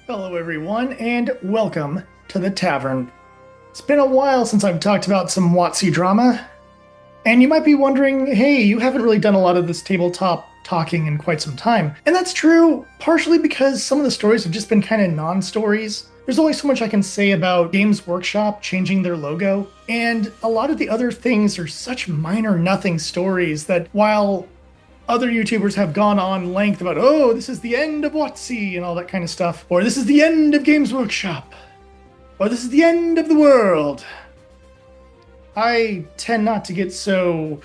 Hello, everyone, and welcome to the tavern. It's been a while since I've talked about some WotC drama, and you might be wondering, hey, you haven't really done a lot of this tabletop talking in quite some time. And that's true, partially because some of the stories have just been kind of non-stories. There's only so much I can say about Games Workshop changing their logo, and a lot of the other things are such minor nothing stories that while other YouTubers have gone on length about, oh, this is the end of WotC and all that kind of stuff, or this is the end of Games Workshop, or this is the end of the world. I tend not to get so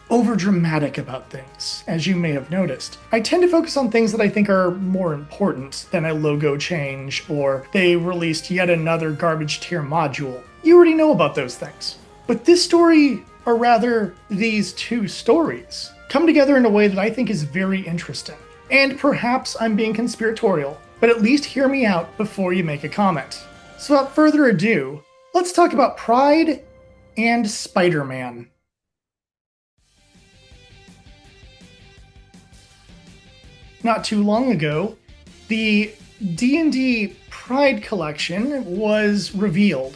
overdramatic about things, as you may have noticed. I tend to focus on things that I think are more important than a logo change, or they released yet another garbage tier module. You already know about those things. But this story, or rather, these two stories, come together in a way that I think is very interesting. And perhaps I'm being conspiratorial, but at least hear me out before you make a comment. So without further ado, let's talk about Pride and Spider-Man. Not too long ago, the D&D Pride collection was revealed,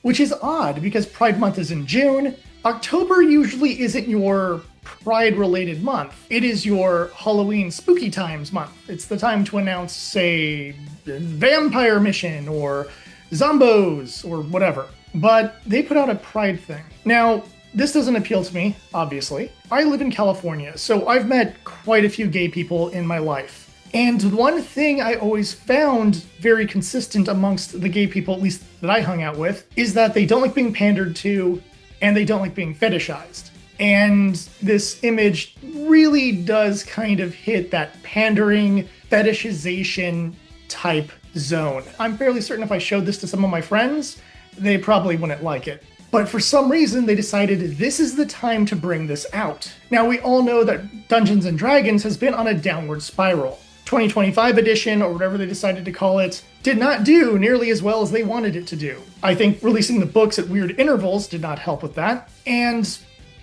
which is odd because Pride Month is in June. October usually isn't your Pride-related month. It is your Halloween Spooky Times month. It's the time to announce, say, Vampire Mission or Zombos or whatever. But they put out a Pride thing. Now, this doesn't appeal to me, obviously. I live in California, so I've met quite a few gay people in my life. And one thing I always found very consistent amongst the gay people, at least that I hung out with, is that they don't like being pandered to, and they don't like being fetishized. And this image really does kind of hit that pandering, fetishization type zone. I'm fairly certain if I showed this to some of my friends, they probably wouldn't like it. But for some reason, they decided this is the time to bring this out. Now, we all know that Dungeons & Dragons has been on a downward spiral. 2025 edition, or whatever they decided to call it, did not do nearly as well as they wanted it to do. I think releasing the books at weird intervals did not help with that, and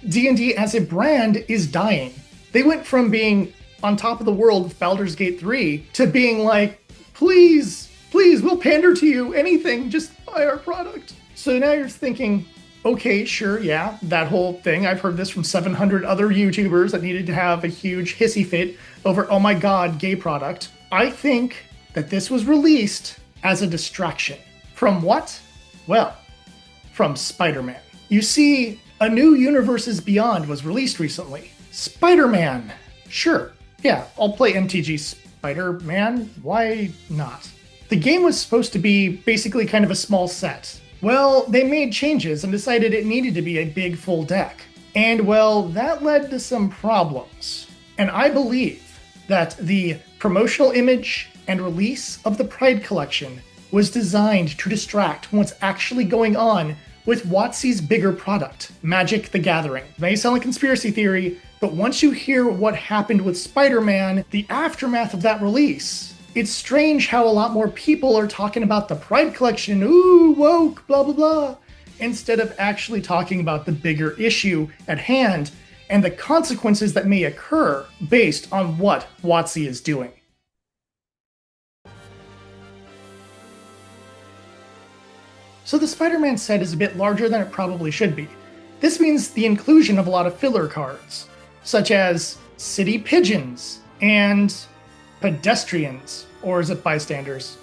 D&D as a brand is dying. They went from being on top of the world with Baldur's Gate 3 to being like, please, we'll pander to you, anything, just buy our product. So now you're thinking, okay, sure, yeah, that whole thing. I've heard this from 700 other YouTubers that needed to have a huge hissy fit over, oh my god, gay product. I think that this was released as a distraction. From what? Well, from Spider-Man. You see, a new Universes Beyond was released recently. Spider-Man. Sure, yeah, I'll play MTG Spider-Man. Why not? The game was supposed to be basically kind of a small set. Well, they made changes and decided it needed to be a big full deck. And well, that led to some problems. And I believe that the promotional image and release of the Pride collection was designed to distract from what's actually going on with WotC's bigger product, Magic the Gathering. It may sound like conspiracy theory, but once you hear what happened with Spider-Man, the aftermath of that release, it's strange how a lot more people are talking about the Pride collection, ooh, woke, blah, blah, blah, instead of actually talking about the bigger issue at hand and the consequences that may occur based on what WotC is doing. So the Spider-Man set is a bit larger than it probably should be. This means the inclusion of a lot of filler cards, such as city pigeons and pedestrians, or is it bystanders?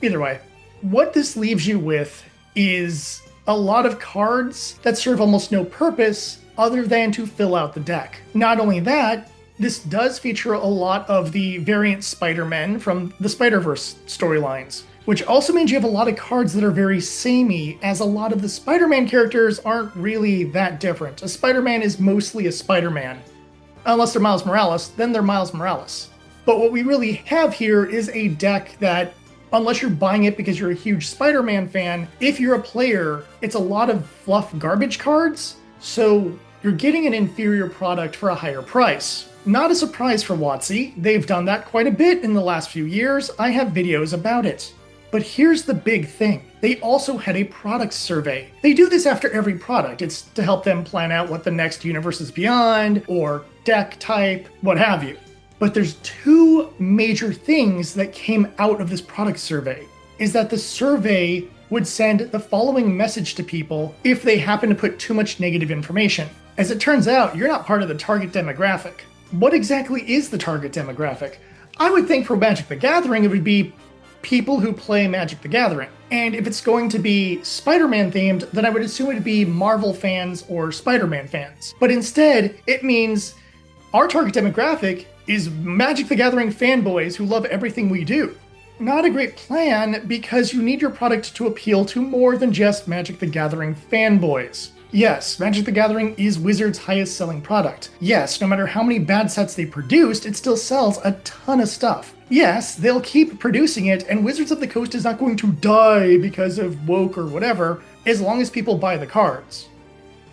Either way, what this leaves you with is a lot of cards that serve almost no purpose other than to fill out the deck. Not only that, this does feature a lot of the variant Spider-Men from the Spider-Verse storylines, which also means you have a lot of cards that are very samey, as a lot of the Spider-Man characters aren't really that different. A Spider-Man is mostly a Spider-Man. Unless they're Miles Morales, then they're Miles Morales. But what we really have here is a deck that, unless you're buying it because you're a huge Spider-Man fan, if you're a player, it's a lot of fluff garbage cards, so you're getting an inferior product for a higher price. Not a surprise for WotC, they've done that quite a bit in the last few years, I have videos about it. But here's the big thing, they also had a product survey. They do this after every product, it's to help them plan out what the next Universes Beyond, or deck type, what have you. But there's two major things that came out of this product survey. Is that the survey would send the following message to people if they happen to put too much negative information. As it turns out, you're not part of the target demographic. What exactly is the target demographic? I would think for Magic the Gathering, it would be people who play Magic the Gathering. And if it's going to be Spider-Man themed, then I would assume it would be Marvel fans or Spider-Man fans. But instead, it means our target demographic is Magic the Gathering fanboys who love everything we do. Not a great plan, because you need your product to appeal to more than just Magic the Gathering fanboys. Yes, Magic the Gathering is Wizards' highest selling product. Yes, no matter how many bad sets they produced, it still sells a ton of stuff. Yes, they'll keep producing it, and Wizards of the Coast is not going to die because of woke or whatever, as long as people buy the cards.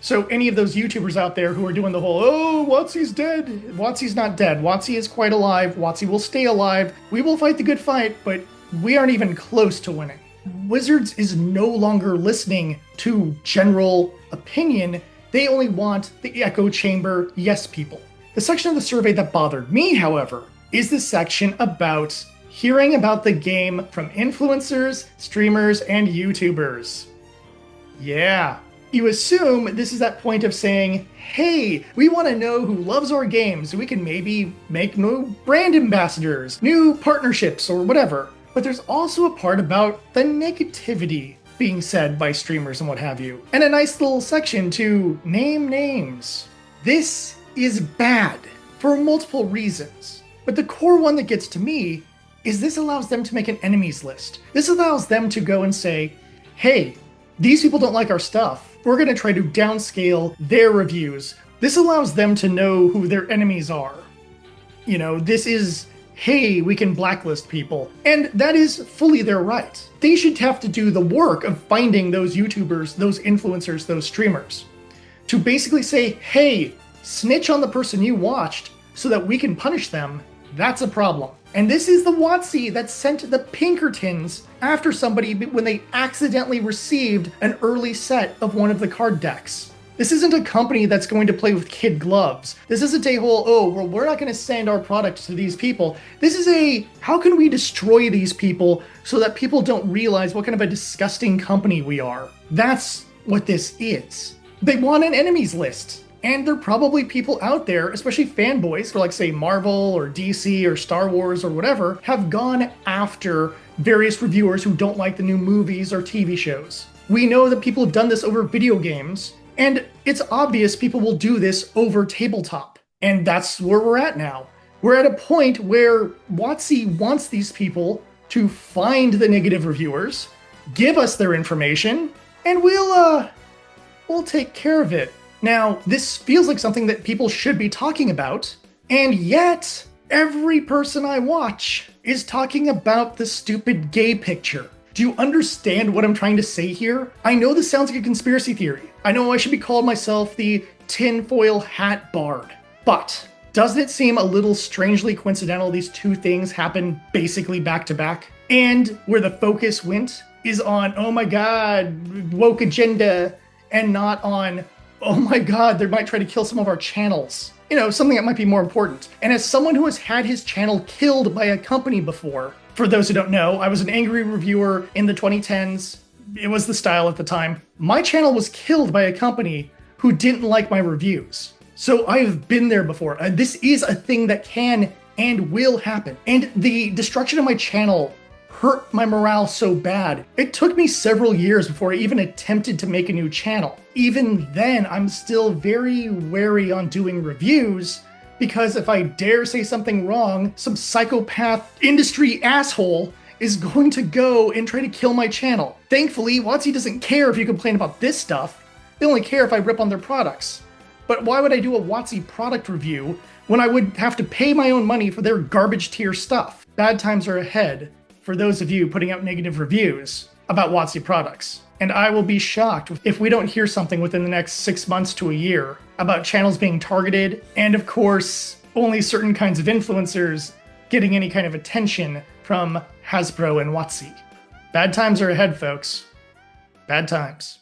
So any of those YouTubers out there who are doing the whole, oh, WotC's dead. WotC's not dead. WotC is quite alive. WotC will stay alive. We will fight the good fight, but we aren't even close to winning. Wizards is no longer listening to general opinion. They only want the echo chamber yes people. The section of the survey that bothered me, however, is the section about hearing about the game from influencers, streamers, and YouTubers. Yeah. You assume this is that point of saying, hey, we want to know who loves our games so we can maybe make new brand ambassadors, new partnerships, or whatever. But there's also a part about the negativity being said by streamers and what have you. And a nice little section to name names. This is bad for multiple reasons. But the core one that gets to me is this allows them to make an enemies list. This allows them to go and say, hey, these people don't like our stuff. We're going to try to downscale their reviews. This allows them to know who their enemies are. You know, this is, hey, we can blacklist people. And that is fully their right. They should have to do the work of finding those YouTubers, those influencers, those streamers. To basically say, hey, snitch on the person you watched so that we can punish them, that's a problem. And this is the WotC that sent the Pinkertons after somebody when they accidentally received an early set of one of the card decks. This isn't a company that's going to play with kid gloves. This isn't a whole, oh, well, we're not going to send our product to these people. This is a, how can we destroy these people so that people don't realize what kind of a disgusting company we are? That's what this is. They want an enemies list. And there are probably people out there, especially fanboys for like say Marvel or DC or Star Wars or whatever, have gone after various reviewers who don't like the new movies or TV shows. We know that people have done this over video games, and it's obvious people will do this over tabletop. And that's where we're at now. We're at a point where WotC wants these people to find the negative reviewers, give us their information, and we'll take care of it. Now, this feels like something that people should be talking about, and yet every person I watch is talking about the stupid gay picture. Do you understand what I'm trying to say here? I know this sounds like a conspiracy theory. I know I should be calling myself the tinfoil hat bard, but doesn't it seem a little strangely coincidental these two things happen basically back to back? And where the focus went is on, oh my god, woke agenda, and not on, oh my god, they might try to kill some of our channels. You know, something that might be more important. And as someone who has had his channel killed by a company before, for those who don't know, I was an angry reviewer in the 2010s. It was the style at the time. My channel was killed by a company who didn't like my reviews. So I have been there before. This is a thing that can and will happen. And the destruction of my channel hurt my morale so bad. It took me several years before I even attempted to make a new channel. Even then, I'm still very wary on doing reviews, because if I dare say something wrong, some psychopath industry asshole is going to go and try to kill my channel. Thankfully, WotC doesn't care if you complain about this stuff. They only care if I rip on their products. But why would I do a WotC product review when I would have to pay my own money for their garbage tier stuff? Bad times are ahead for those of you putting out negative reviews about WotC products. And I will be shocked if we don't hear something within the next 6 months to a year about channels being targeted, and of course, only certain kinds of influencers getting any kind of attention from Hasbro and WotC. Bad times are ahead, folks. Bad times.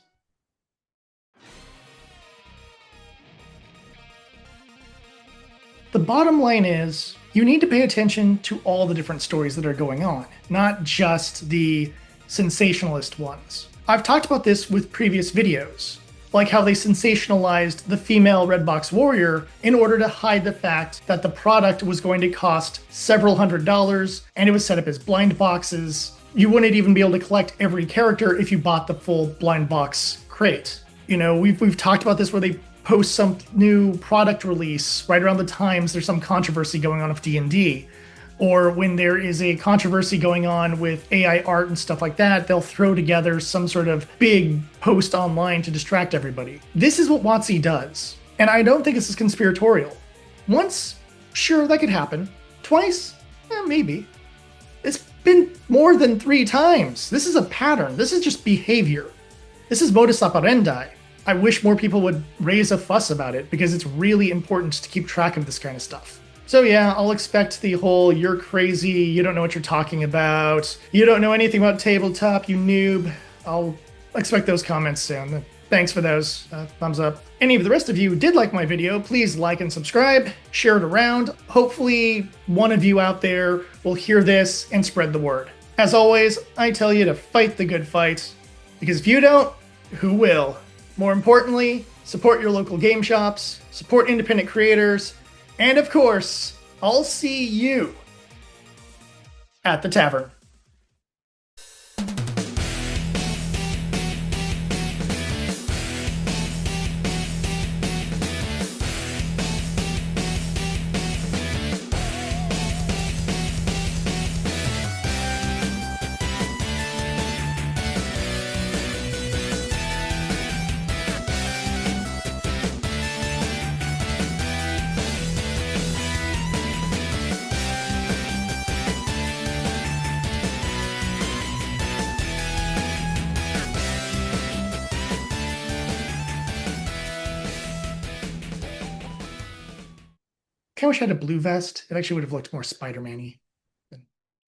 The bottom line is, you need to pay attention to all the different stories that are going on, not just the sensationalist ones. I've talked about this with previous videos, like how they sensationalized the female Red Box Warrior in order to hide the fact that the product was going to cost several $100s and it was set up as blind boxes. You wouldn't even be able to collect every character if you bought the full blind box crate. You know, we've talked about this where they post some new product release right around the times there's some controversy going on with D&D. Or when there is a controversy going on with AI art and stuff like that, they'll throw together some sort of big post online to distract everybody. This is what WotC does. And I don't think this is conspiratorial. Once, sure, that could happen. Twice, maybe. It's been more than 3 times. This is a pattern. This is just behavior. This is modus operandi. I wish more people would raise a fuss about it because it's really important to keep track of this kind of stuff. So yeah, I'll expect the whole "you're crazy, you don't know what you're talking about, you don't know anything about tabletop, you noob." I'll expect those comments soon. Thanks for those. Thumbs up. Any of the rest of you did like my video, please like and subscribe, share it around. Hopefully one of you out there will hear this and spread the word. As always, I tell you to fight the good fight, because if you don't, who will? More importantly, support your local game shops, support independent creators, and of course, I'll see you at the tavern. I wish I had a blue vest. It actually would have looked more Spider-Man-y.